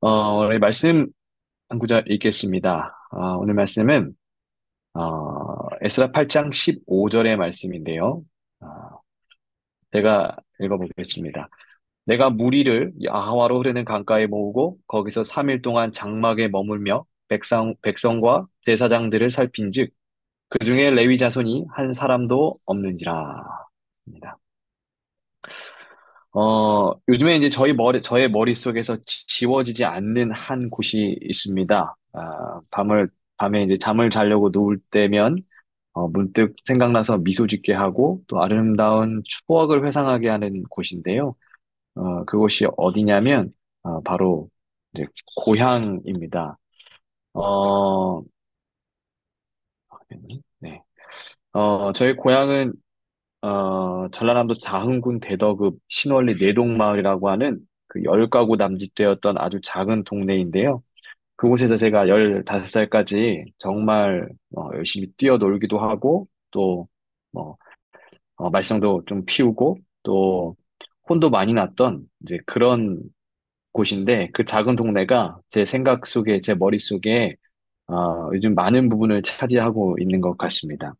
오늘 말씀 한 구절 읽겠습니다. 오늘 말씀은 에스라 8장 15절의 말씀인데요. 아, 제가 읽어보겠습니다. 내가 무리를 아하와로 흐르는 강가에 모으고 거기서 3일 동안 장막에 머물며 백성과 제사장들을 살핀즉 그 중에 레위 자손이 한 사람도 없는지라. 입니다. 요즘에 이제 저의 머릿속에서 지워지지 않는 한 곳이 있습니다. 밤에 이제 잠을 자려고 누울 때면, 문득 생각나서 미소 짓게 하고, 또 아름다운 추억을 회상하게 하는 곳인데요. 그곳이 어디냐면, 바로 이제 고향입니다. 어, 네. 저희 고향은 전라남도 자흥군 대덕읍 신월리 내동마을이라고 하는 그 10가구 남짓되었던 아주 작은 동네인데요. 그곳에서 제가 15살까지 정말 열심히 뛰어놀기도 하고 또 뭐, 말썽도 좀 피우고 또 혼도 많이 났던 이제 그런 곳인데 그 작은 동네가 제 생각 속에 제 머릿속에 요즘 많은 부분을 차지하고 있는 것 같습니다.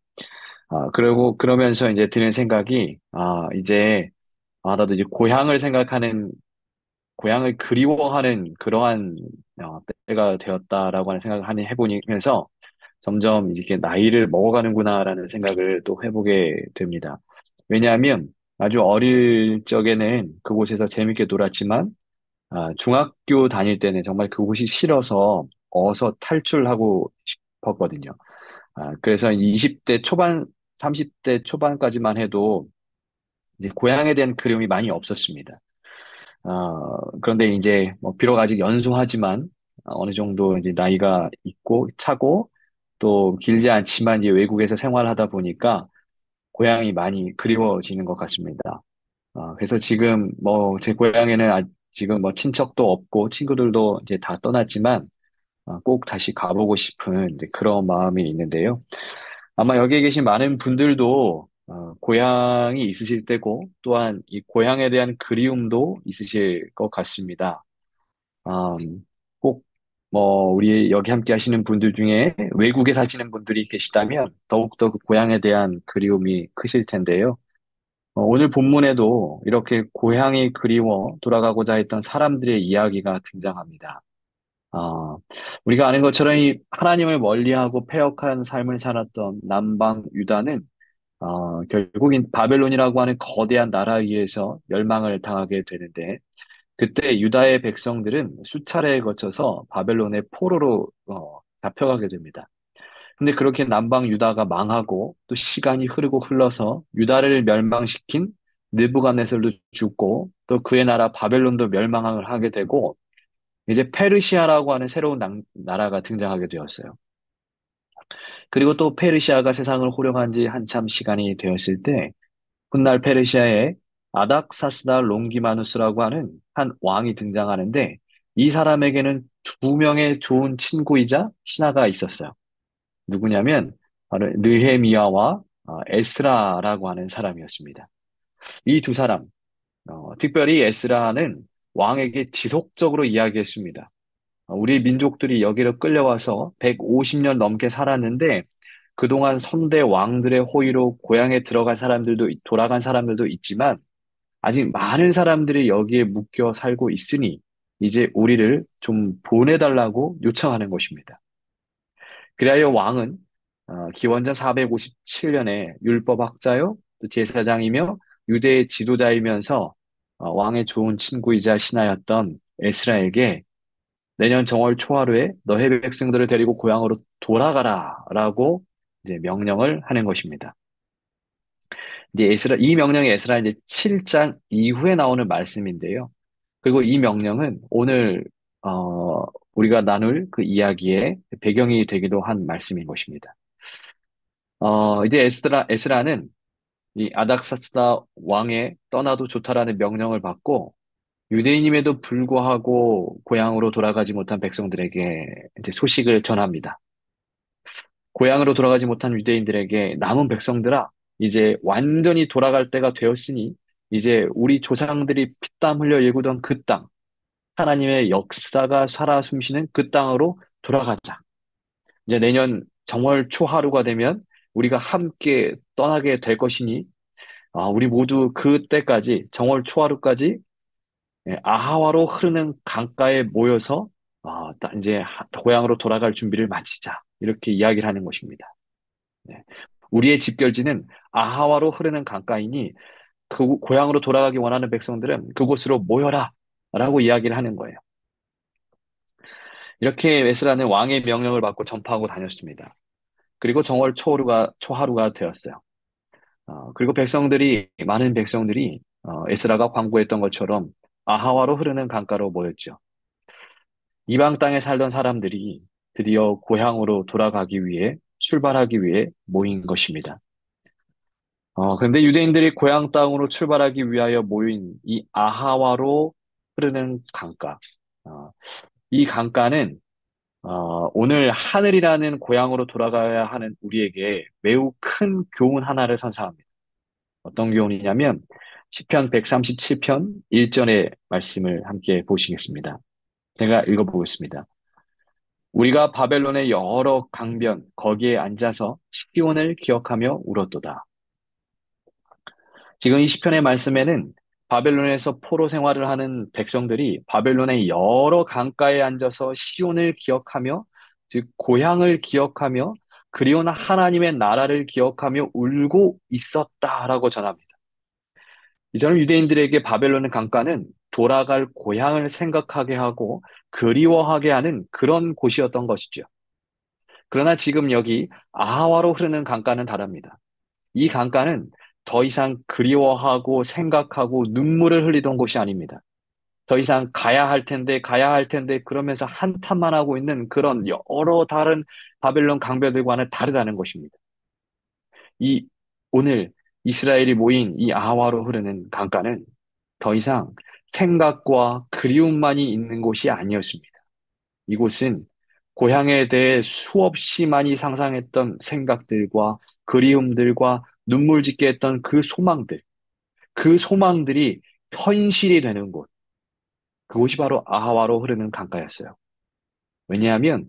그리고 그러면서 이제 드는 생각이, 나도 이제 고향을 그리워하는 그러한 때가 되었다라고 하는 생각을 해보면서 점점 이렇게 나이를 먹어가는구나라는 생각을 또 해보게 됩니다. 왜냐하면 아주 어릴 적에는 그곳에서 재밌게 놀았지만, 중학교 다닐 때는 정말 그곳이 싫어서 어서 탈출하고 싶었거든요. 그래서 20대 초반, 30대 초반까지만 해도 이제 고향에 대한 그리움이 많이 없었습니다. 그런데 이제 뭐 비록 아직 연소하지만 어느 정도 이제 나이가 있고 차고 또 길지 않지만 이제 외국에서 생활하다 보니까 고향이 많이 그리워지는 것 같습니다. 그래서 지금 뭐 제 고향에는 지금 뭐 친척도 없고 친구들도 이제 다 떠났지만 꼭 다시 가보고 싶은 이제 그런 마음이 있는데요. 아마 여기에 계신 많은 분들도 고향이 있으실 때고 또한 이 고향에 대한 그리움도 있으실 것 같습니다. 꼭 뭐 우리 여기 함께 하시는 분들 중에 외국에 사시는 분들이 계시다면 더욱더 그 고향에 대한 그리움이 크실 텐데요. 오늘 본문에도 이렇게 고향이 그리워 돌아가고자 했던 사람들의 이야기가 등장합니다. 아, 우리가 아는 것처럼 이 하나님을 멀리하고 패역한 삶을 살았던 남방 유다는 결국인 바벨론이라고 하는 거대한 나라에 의해서 멸망을 당하게 되는데 그때 유다의 백성들은 수차례에 거쳐서 바벨론의 포로로 잡혀가게 됩니다. 근데 그렇게 남방 유다가 망하고 또 시간이 흐르고 흘러서 유다를 멸망시킨 느부갓네살도 죽고 또 그의 나라 바벨론도 멸망을 하게 되고 이제 페르시아라고 하는 새로운 나라가 등장하게 되었어요. 그리고 또 페르시아가 세상을 호령한 지 한참 시간이 되었을 때 훗날 페르시아에 아닥사스다 롱기마누스라고 하는 한 왕이 등장하는데 이 사람에게는 두 명의 좋은 친구이자 신하가 있었어요. 누구냐면 바로 느헤미야와 에스라라고 하는 사람이었습니다. 이 두 사람, 특별히 에스라는 왕에게 지속적으로 이야기했습니다. 우리 민족들이 여기로 끌려와서 150년 넘게 살았는데 그동안 선대 왕들의 호의로 고향에 돌아간 사람들도 있지만 아직 많은 사람들이 여기에 묶여 살고 있으니 이제 우리를 좀 보내달라고 요청하는 것입니다. 그리하여 왕은 기원전 457년에 율법학자요, 또 제사장이며 유대의 지도자이면서 왕의 좋은 친구이자 신하였던 에스라에게 내년 정월 초하루에 너의 백성들을 데리고 고향으로 돌아가라라고 이제 명령을 하는 것입니다. 이제 이 명령이 에스라 이제 7장 이후에 나오는 말씀인데요. 그리고 이 명령은 오늘 우리가 나눌 그 이야기의 배경이 되기도 한 말씀인 것입니다. 이제 에스라는 이 아닥사스다 왕의 떠나도 좋다라는 명령을 받고 유대인임에도 불구하고 고향으로 돌아가지 못한 백성들에게 이제 소식을 전합니다. 고향으로 돌아가지 못한 유대인들에게 남은 백성들아, 이제 완전히 돌아갈 때가 되었으니 이제 우리 조상들이 피땀 흘려 일구던 그 땅, 하나님의 역사가 살아 숨쉬는 그 땅으로 돌아가자. 이제 내년 정월 초하루가 되면 우리가 함께 떠나게 될 것이니, 우리 모두 그때까지, 정월 초하루까지 아하와로 흐르는 강가에 모여서 이제 고향으로 돌아갈 준비를 마치자. 이렇게 이야기를 하는 것입니다. 네. 우리의 집결지는 아하와로 흐르는 강가이니 그 고향으로 돌아가기 원하는 백성들은 그곳으로 모여라. 라고 이야기를 하는 거예요. 이렇게 에스라는 왕의 명령을 받고 전파하고 다녔습니다. 그리고 정월 초하루가 되었어요. 그리고 많은 백성들이 에스라가 광고했던 것처럼 아하와로 흐르는 강가로 모였죠. 이방 땅에 살던 사람들이 드디어 고향으로 돌아가기 위해 출발하기 위해 모인 것입니다. 그런데 유대인들이 고향 땅으로 출발하기 위하여 모인 이 아하와로 흐르는 강가. 어, 이 강가는 오늘 하늘이라는 고향으로 돌아가야 하는 우리에게 매우 큰 교훈 하나를 선사합니다. 어떤 교훈이냐면 시편 137편 1절의 말씀을 함께 보시겠습니다. 제가 읽어보겠습니다. 우리가 바벨론의 여러 강변 거기에 앉아서 시온을 기억하며 울었도다. 지금 이 시편의 말씀에는 바벨론에서 포로 생활을 하는 백성들이 바벨론의 여러 강가에 앉아서 시온을 기억하며, 즉 고향을 기억하며 그리운 하나님의 나라를 기억하며 울고 있었다라고 전합니다. 이처럼 유대인들에게 바벨론의 강가는 돌아갈 고향을 생각하게 하고 그리워하게 하는 그런 곳이었던 것이죠. 그러나 지금 여기 아하와로 흐르는 강가는 다릅니다. 이 강가는 더 이상 그리워하고 생각하고 눈물을 흘리던 곳이 아닙니다. 더 이상 가야 할 텐데 그러면서 한탄만 하고 있는 그런 여러 다른 바벨론 강변들과는 다르다는 것입니다. 이 오늘 이스라엘이 모인 이 아하와로 흐르는 강가는 더 이상 생각과 그리움만이 있는 곳이 아니었습니다. 이곳은 고향에 대해 수없이 많이 상상했던 생각들과 그리움들과 눈물 짓게 했던 그 소망들이 현실이 되는 곳, 그곳이 바로 아하와로 흐르는 강가였어요. 왜냐하면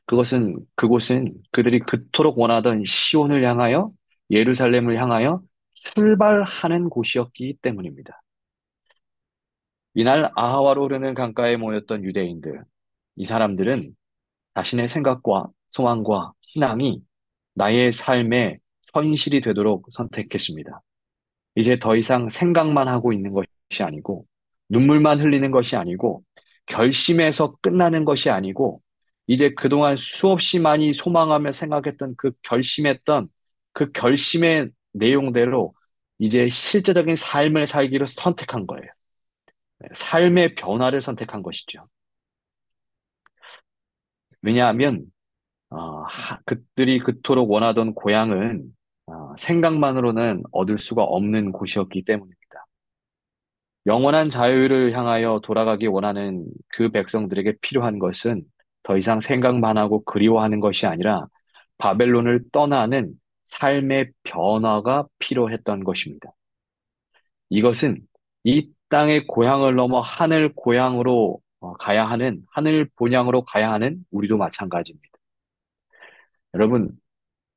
그곳은 그들이 그토록 원하던 시온을 향하여 예루살렘을 향하여 출발하는 곳이었기 때문입니다. 이날 아하와로 흐르는 강가에 모였던 유대인들, 이 사람들은 자신의 생각과 소망과 신앙이 나의 삶의 현실이 되도록 선택했습니다. 이제 더 이상 생각만 하고 있는 것이 아니고, 눈물만 흘리는 것이 아니고, 결심해서 끝나는 것이 아니고, 이제 그동안 수없이 많이 소망하며 생각했던 그 결심의 내용대로 이제 실제적인 삶을 살기로 선택한 거예요. 삶의 변화를 선택한 것이죠. 왜냐하면 그들이 그토록 원하던 고향은 생각만으로는 얻을 수가 없는 곳이었기 때문입니다. 영원한 자유를 향하여 돌아가기 원하는 그 백성들에게 필요한 것은 더 이상 생각만 하고 그리워하는 것이 아니라 바벨론을 떠나는 삶의 변화가 필요했던 것입니다. 이것은 이 땅의 고향을 넘어 하늘 본향으로 가야 하는 우리도 마찬가지입니다. 여러분,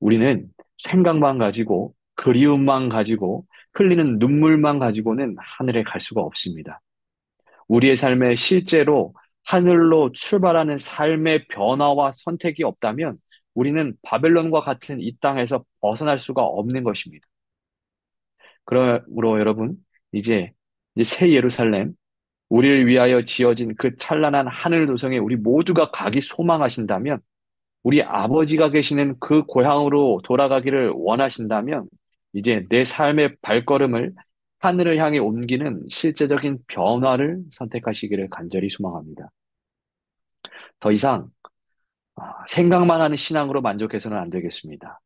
우리는 생각만 가지고 그리움만 가지고 흘리는 눈물만 가지고는 하늘에 갈 수가 없습니다. 우리의 삶에 실제로 하늘로 출발하는 삶의 변화와 선택이 없다면 우리는 바벨론과 같은 이 땅에서 벗어날 수가 없는 것입니다. 그러므로 여러분, 이제 새 예루살렘, 우리를 위하여 지어진 그 찬란한 하늘 도성에 우리 모두가 가기 소망하신다면, 우리 아버지가 계시는 그 고향으로 돌아가기를 원하신다면, 이제 내 삶의 발걸음을 하늘을 향해 옮기는 실제적인 변화를 선택하시기를 간절히 소망합니다. 더 이상 생각만 하는 신앙으로 만족해서는 안 되겠습니다.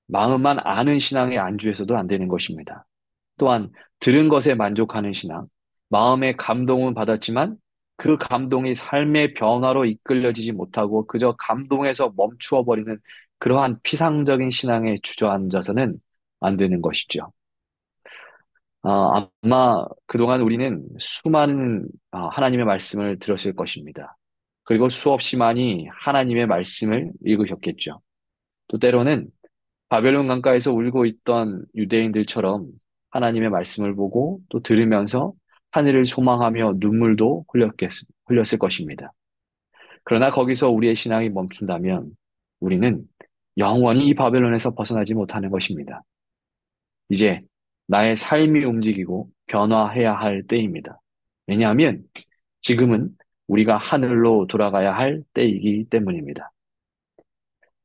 마음만 아는 신앙에 안주해서도 안 되는 것입니다. 또한 들은 것에 만족하는 신앙, 마음의 감동은 받았지만 그 감동이 삶의 변화로 이끌려지지 못하고 그저 감동에서 멈추어 버리는 그러한 피상적인 신앙에 주저앉아서는 안 되는 것이죠. 아마 그동안 우리는 수많은 하나님의 말씀을 들었을 것입니다. 그리고 수없이 많이 하나님의 말씀을 읽으셨겠죠. 또 때로는 바벨론 강가에서 울고 있던 유대인들처럼 하나님의 말씀을 보고 또 들으면서 하늘을 소망하며 눈물도 흘렸을 것입니다. 그러나 거기서 우리의 신앙이 멈춘다면 우리는 영원히 이 바벨론에서 벗어나지 못하는 것입니다. 이제 나의 삶이 움직이고 변화해야 할 때입니다. 왜냐하면 지금은 우리가 하늘로 돌아가야 할 때이기 때문입니다.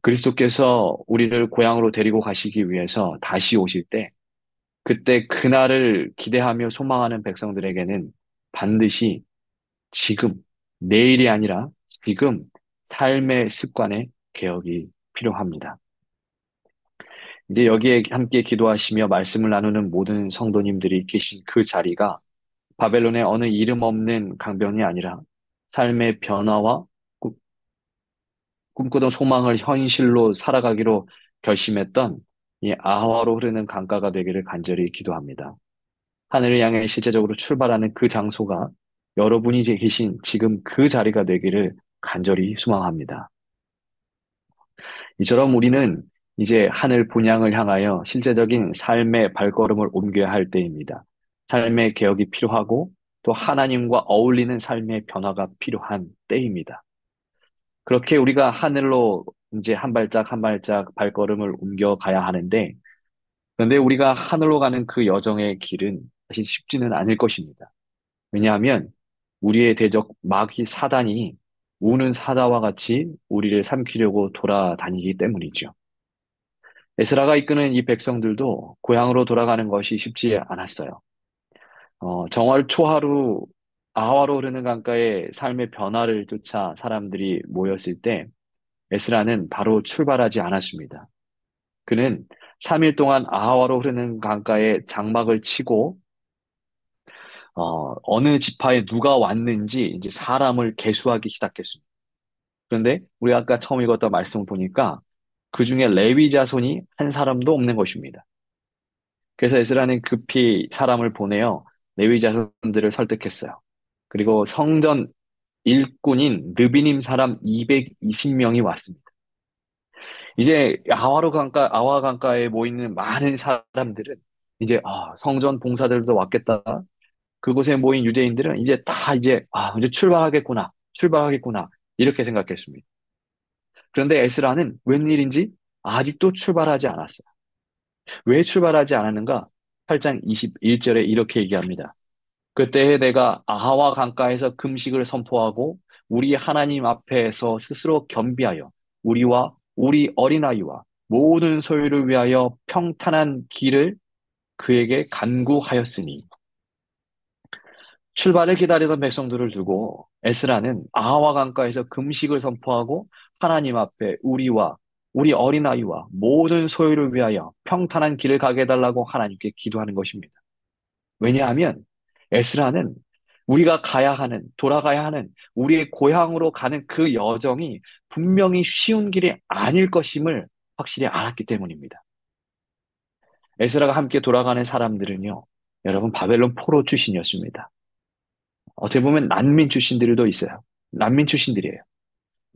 그리스도께서 우리를 고향으로 데리고 가시기 위해서 다시 오실 때, 그때 그날을 기대하며 소망하는 백성들에게는 반드시 지금, 내일이 아니라 지금 삶의 습관의 개혁이 필요합니다. 이제 여기에 함께 기도하시며 말씀을 나누는 모든 성도님들이 계신 그 자리가 바벨론의 어느 이름 없는 강변이 아니라 삶의 변화와 꿈- 꿈꾸던 소망을 현실로 살아가기로 결심했던 이 아하와로 흐르는 강가가 되기를 간절히 기도합니다. 하늘을 향해 실제적으로 출발하는 그 장소가 여러분이 이제 계신 지금 그 자리가 되기를 간절히 소망합니다. 이처럼 우리는 이제 하늘 본향을 향하여 실제적인 삶의 발걸음을 옮겨야 할 때입니다. 삶의 개혁이 필요하고 또 하나님과 어울리는 삶의 변화가 필요한 때입니다. 그렇게 우리가 하늘로 이제 한 발짝 한 발짝 발걸음을 옮겨가야 하는데, 그런데 우리가 하늘로 가는 그 여정의 길은 사실 쉽지는 않을 것입니다. 왜냐하면 우리의 대적 마귀 사단이 우는 사자와 같이 우리를 삼키려고 돌아다니기 때문이죠. 에스라가 이끄는 이 백성들도 고향으로 돌아가는 것이 쉽지 않았어요. 정월 초하루 아하와로 흐르는 강가에 삶의 변화를 쫓아 사람들이 모였을 때 에스라는 바로 출발하지 않았습니다. 그는 3일 동안 아하와로 흐르는 강가에 장막을 치고 어느 지파에 누가 왔는지 이제 사람을 계수하기 시작했습니다. 그런데 우리가 아까 처음 읽었던 말씀을 보니까 그 중에 레위 자손이 한 사람도 없는 것입니다. 그래서 에스라는 급히 사람을 보내어 레위 자손들을 설득했어요. 그리고 성전 일꾼인 느비님 사람 220명이 왔습니다. 이제 아와 강가에 모이는 많은 사람들은 이제 성전 봉사들도 왔겠다. 그곳에 모인 유대인들은 이제 다 이제 출발하겠구나 이렇게 생각했습니다. 그런데 에스라는 웬일인지 아직도 출발하지 않았어요. 왜 출발하지 않았는가? 8장 21절에 이렇게 얘기합니다. 그때에 내가 아하와 강가에서 금식을 선포하고 우리 하나님 앞에서 스스로 겸비하여 우리와 우리 어린아이와 모든 소유를 위하여 평탄한 길을 그에게 간구하였으니, 출발을 기다리던 백성들을 두고 에스라는 아하와 강가에서 금식을 선포하고 하나님 앞에 우리와 우리 어린아이와 모든 소유를 위하여 평탄한 길을 가게 해달라고 하나님께 기도하는 것입니다. 왜냐하면 에스라는 우리가 돌아가야 하는 우리의 고향으로 가는 그 여정이 분명히 쉬운 길이 아닐 것임을 확실히 알았기 때문입니다. 에스라가 함께 돌아가는 사람들은요, 여러분 바벨론 포로 출신이었습니다. 어떻게 보면 난민 출신들도 있어요. 난민 출신들이에요.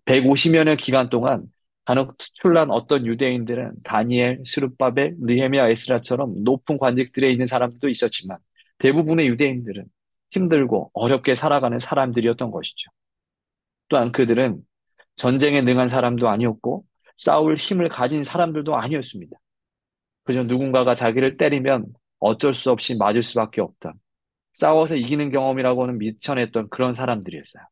150여 년 기간 동안 간혹 특출난 어떤 유대인들은 다니엘, 스룹바벨, 느헤미야, 에스라처럼 높은 관직들에 있는 사람들도 있었지만 대부분의 유대인들은 힘들고 어렵게 살아가는 사람들이었던 것이죠. 또한 그들은 전쟁에 능한 사람도 아니었고 싸울 힘을 가진 사람들도 아니었습니다. 그저 누군가가 자기를 때리면 어쩔 수 없이 맞을 수밖에 없던, 싸워서 이기는 경험이라고는 미천했던 그런 사람들이었어요.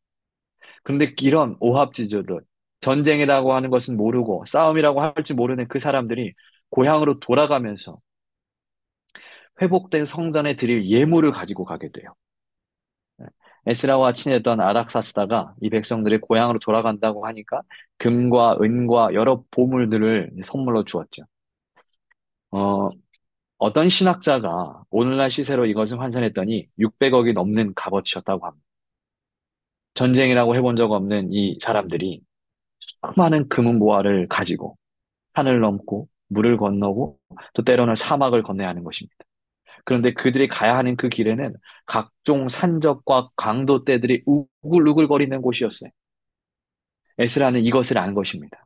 그런데 이런 오합지졸들, 전쟁이라고 하는 것은 모르고 싸움이라고 할 줄 모르는 그 사람들이 고향으로 돌아가면서 회복된 성전에 드릴 예물을 가지고 가게 돼요. 에스라와 친했던 아락사스다가 이 백성들이 고향으로 돌아간다고 하니까 금과 은과 여러 보물들을 이제 선물로 주었죠. 어, 어떤 신학자가 오늘날 시세로 이것을 환산했더니 600억이 넘는 값어치였다고 합니다. 전쟁이라고 해본 적 없는 이 사람들이 수많은 금은 보화를 가지고 산을 넘고 물을 건너고 또 때로는 사막을 건너야 하는 것입니다. 그런데 그들이 가야 하는 그 길에는 각종 산적과 강도떼들이 우글우글거리는 곳이었어요. 에스라는 이것을 아는 것입니다.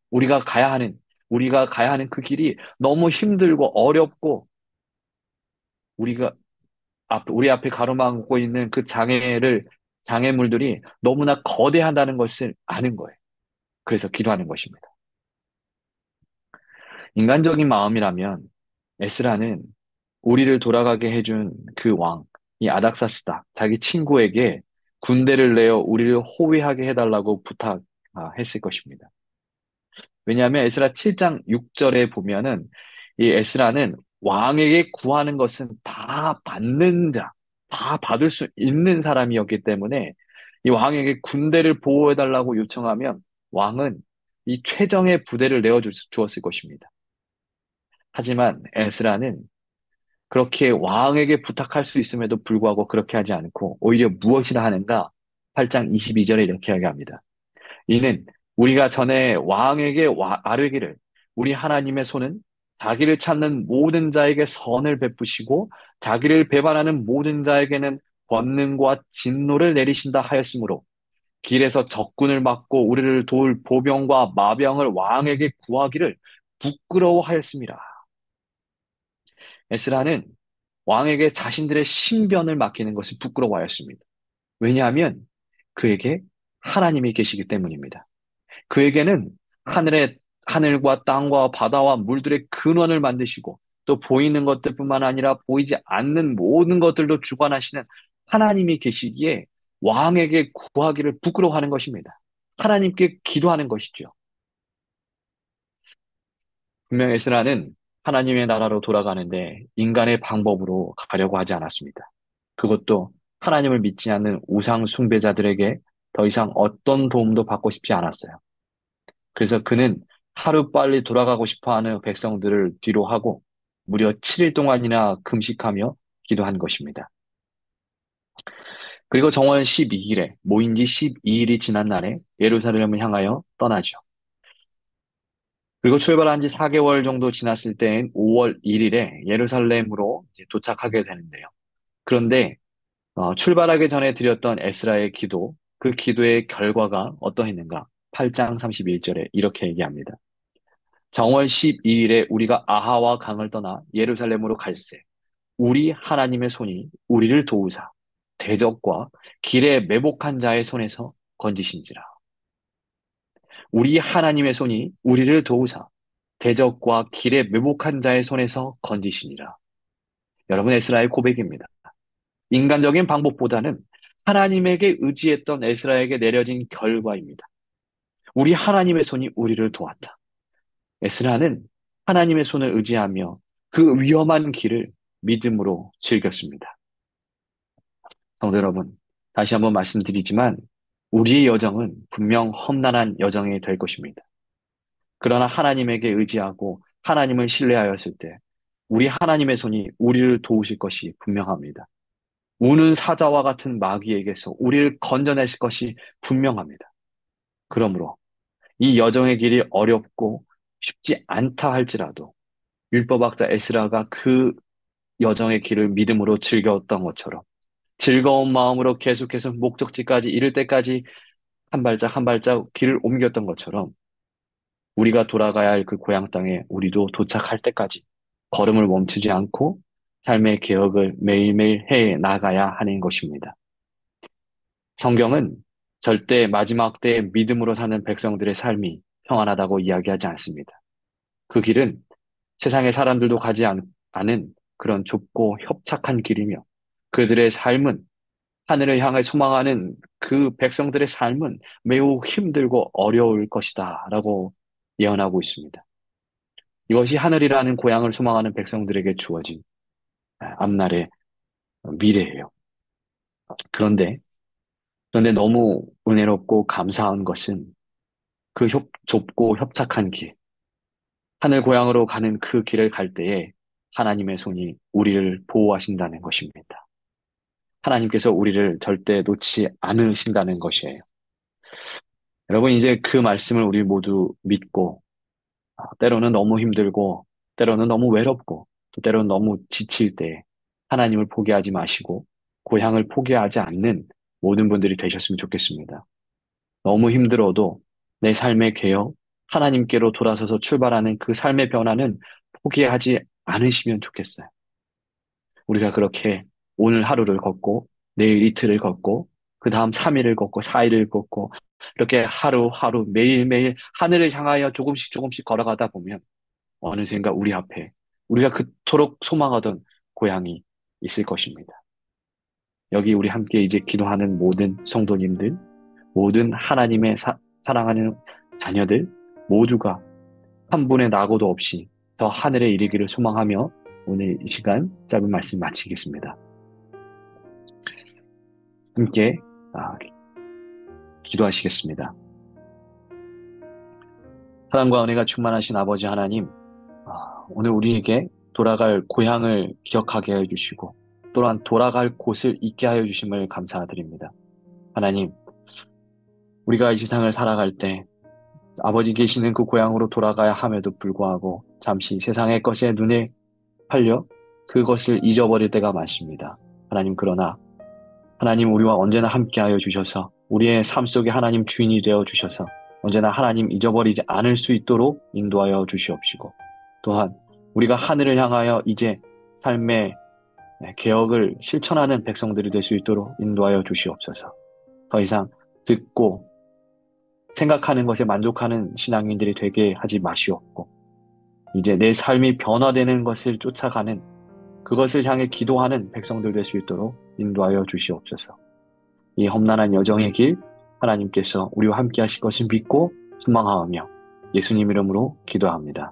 우리가 가야 하는, 우리가 가야 하는 그 길이 너무 힘들고 어렵고 우리가 우리 앞에 가로막고 있는 그 장애물들이 너무나 거대하다는 것을 아는 거예요. 그래서 기도하는 것입니다. 인간적인 마음이라면 에스라는 우리를 돌아가게 해준 그 왕, 이 아닥사스다, 자기 친구에게 군대를 내어 우리를 호위하게 해달라고 부탁했을 것입니다. 왜냐하면 에스라 7장 6절에 보면은 이 에스라는 왕에게 구하는 것은 다 받는 자, 다 받을 수 있는 사람이었기 때문에 이 왕에게 군대를 보호해달라고 요청하면 왕은 이 최정의 부대를 주었을 것입니다. 하지만 에스라는 그렇게 왕에게 부탁할 수 있음에도 불구하고 그렇게 하지 않고 오히려 무엇이라 하는가? 8장 22절에 이렇게 이야기합니다. 이는 우리가 전에 왕에게 아뢰기를 우리 하나님의 손은 자기를 찾는 모든 자에게 선을 베푸시고 자기를 배반하는 모든 자에게는 권능과 진노를 내리신다 하였으므로 길에서 적군을 막고 우리를 도울 보병과 마병을 왕에게 구하기를 부끄러워하였습니다. 에스라는 왕에게 자신들의 신변을 맡기는 것을 부끄러워하였습니다. 왜냐하면 그에게 하나님이 계시기 때문입니다. 그에게는 하늘과 땅과 바다와 물들의 근원을 만드시고 또 보이는 것들뿐만 아니라 보이지 않는 모든 것들도 주관하시는 하나님이 계시기에 왕에게 구하기를 부끄러워하는 것입니다. 하나님께 기도하는 것이죠. 분명 에스라는 하나님의 나라로 돌아가는데 인간의 방법으로 가려고 하지 않았습니다. 그것도 하나님을 믿지 않는 우상 숭배자들에게 더 이상 어떤 도움도 받고 싶지 않았어요. 그래서 그는 하루빨리 돌아가고 싶어 하는 백성들을 뒤로 하고 무려 7일 동안이나 금식하며 기도한 것입니다. 그리고 정월 12일에 모인 지 12일이 지난 날에 예루살렘을 향하여 떠나죠. 그리고 출발한 지 4개월 정도 지났을 때인 5월 1일에 예루살렘으로 이제 도착하게 되는데요. 그런데 출발하기 전에 드렸던 에스라의 기도, 그 기도의 결과가 어떠했는가? 8장 31절에 이렇게 얘기합니다. 정월 12일에 우리가 아하와 강을 떠나 예루살렘으로 갈새 우리 하나님의 손이 우리를 도우사 대적과 길에 매복한 자의 손에서 건지신지라. 우리 하나님의 손이 우리를 도우사 대적과 길에 매복한 자의 손에서 건지시니라. 여러분 에스라의 고백입니다. 인간적인 방법보다는 하나님에게 의지했던 에스라에게 내려진 결과입니다. 우리 하나님의 손이 우리를 도왔다. 에스라는 하나님의 손을 의지하며 그 위험한 길을 믿음으로 즐겼습니다. 성도 여러분, 다시 한번 말씀드리지만 우리의 여정은 분명 험난한 여정이 될 것입니다. 그러나 하나님에게 의지하고 하나님을 신뢰하였을 때 우리 하나님의 손이 우리를 도우실 것이 분명합니다. 우는 사자와 같은 마귀에게서 우리를 건져내실 것이 분명합니다. 그러므로 이 여정의 길이 어렵고 쉽지 않다 할지라도 율법학자 에스라가 그 여정의 길을 믿음으로 즐겼던 것처럼 즐거운 마음으로 계속해서 목적지까지 이를 때까지 한 발짝 한 발짝 길을 옮겼던 것처럼 우리가 돌아가야 할 그 고향 땅에 우리도 도착할 때까지 걸음을 멈추지 않고 삶의 개혁을 매일매일 해 나가야 하는 것입니다. 성경은 절대 마지막 때에 믿음으로 사는 백성들의 삶이 평안하다고 이야기하지 않습니다. 그 길은 세상의 사람들도 않은 그런 좁고 협착한 길이며 그들의 삶은 하늘을 향해 소망하는 그 백성들의 삶은 매우 힘들고 어려울 것이다 라고 예언하고 있습니다. 이것이 하늘이라는 고향을 소망하는 백성들에게 주어진 앞날의 미래예요. 그런데, 그런데 너무 은혜롭고 감사한 것은 그 좁고 협착한 길, 하늘 고향으로 가는 그 길을 갈 때에 하나님의 손이 우리를 보호하신다는 것입니다. 하나님께서 우리를 절대 놓지 않으신다는 것이에요. 여러분, 이제 그 말씀을 우리 모두 믿고, 때로는 너무 힘들고, 때로는 너무 외롭고, 또 때로는 너무 지칠 때, 하나님을 포기하지 마시고 고향을 포기하지 않는 모든 분들이 되셨으면 좋겠습니다. 너무 힘들어도 내 삶의 개혁, 하나님께로 돌아서서 출발하는 그 삶의 변화는 포기하지 않으시면 좋겠어요. 우리가 그렇게 오늘 하루를 걷고 내일 이틀을 걷고 그 다음 3일을 걷고 4일을 걷고 이렇게 하루하루 매일매일 하늘을 향하여 조금씩 조금씩 걸어가다 보면 어느샌가 우리 앞에 우리가 그토록 소망하던 고향이 있을 것입니다. 여기 우리 함께 이제 기도하는 모든 성도님들, 모든 하나님의 사랑하는 자녀들 모두가 한 분의 낙오도 없이 더 하늘에 이르기를 소망하며 오늘 이 시간 짧은 말씀 마치겠습니다. 함께 아, 기도하시겠습니다. 사랑과 은혜가 충만하신 아버지 하나님, 오늘 우리에게 돌아갈 고향을 기억하게 해주시고 또한 돌아갈 곳을 잊게 하여 주심을 감사드립니다. 하나님, 우리가 이 세상을 살아갈 때 아버지 계시는 그 고향으로 돌아가야 함에도 불구하고 잠시 세상의 것에 눈에 팔려 그것을 잊어버릴 때가 많습니다. 하나님, 그러나 하나님 우리와 언제나 함께하여 주셔서 우리의 삶 속에 하나님 주인이 되어 주셔서 언제나 하나님 잊어버리지 않을 수 있도록 인도하여 주시옵시고 또한 우리가 하늘을 향하여 이제 삶의 개혁을 실천하는 백성들이 될 수 있도록 인도하여 주시옵소서. 더 이상 듣고 생각하는 것에 만족하는 신앙인들이 되게 하지 마시옵고 이제 내 삶이 변화되는 것을 쫓아가는 그것을 향해 기도하는 백성들 될 수 있도록 인도하여 주시옵소서. 이 험난한 여정의 길 하나님께서 우리와 함께 하실 것을 믿고 소망하며 예수님 이름으로 기도합니다.